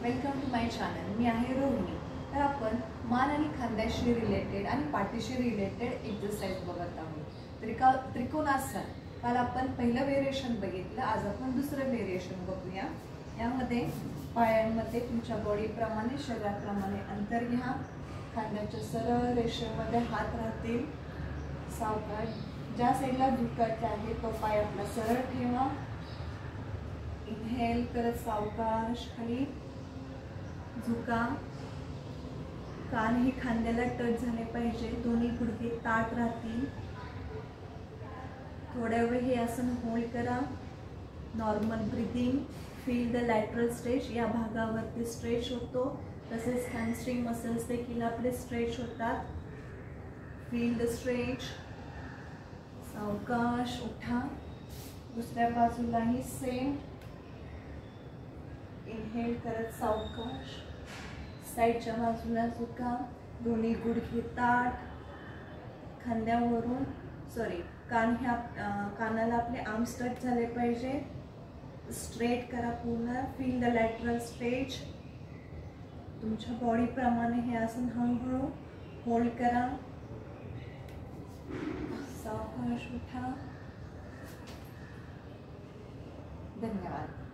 Welcome to my channel. मी आहे रोहिणी। तर आपण मान आणि खांद्याशी रिलेटेड आणि पाठीशी रिलेटेड एक्सरसाइज बघत आहोत। त्रिकोणासन। काल आपण पहिलं व्हेरिएशन बघितलं, आज आपण दुसरं व्हेरिएशन बघूया। यामध्ये पायांमध्ये तुमच्या बॉडी प्रमाणे शरीराप्रमाणे अंतर घ्या। खांद्याच्या सरळ रेषेमध्ये हात राहतील। सावकाश ज्या साईडला दुखायचं आहे तो पाय आपला सरळ ठेवा। इनहेल करत सावकाश खाली झुका। कान हे खांद्याला टच झाले पाहिजे, दोन्ही गुडघे ताठ राहतील। थोड्या वेळ हे आसन होल्ड करा। Normal breathing. Feel the lateral stretch. या भागावरती स्ट्रेच होतो, तसेच हॅमस्ट्रिंग मसल्स देखील आपले स्ट्रेच होतात। Feel the stretch. सावकाश उठा। दुसऱ्या बाजूलाही सेम। इनहेल करत सावकाश साईडच्या बाजूला झुका। दोन्ही गुडघे ताठ। खांद्यावरून कानाला आपले आर्म्स टच झाले पाहिजे। स्ट्रेट करा पूर्ण। Feel the lateral stretch. तुमच्या बॉडी प्रमाणे हे आसन हळूहळू होल्ड करा। सावकाश उठा। धन्यवाद।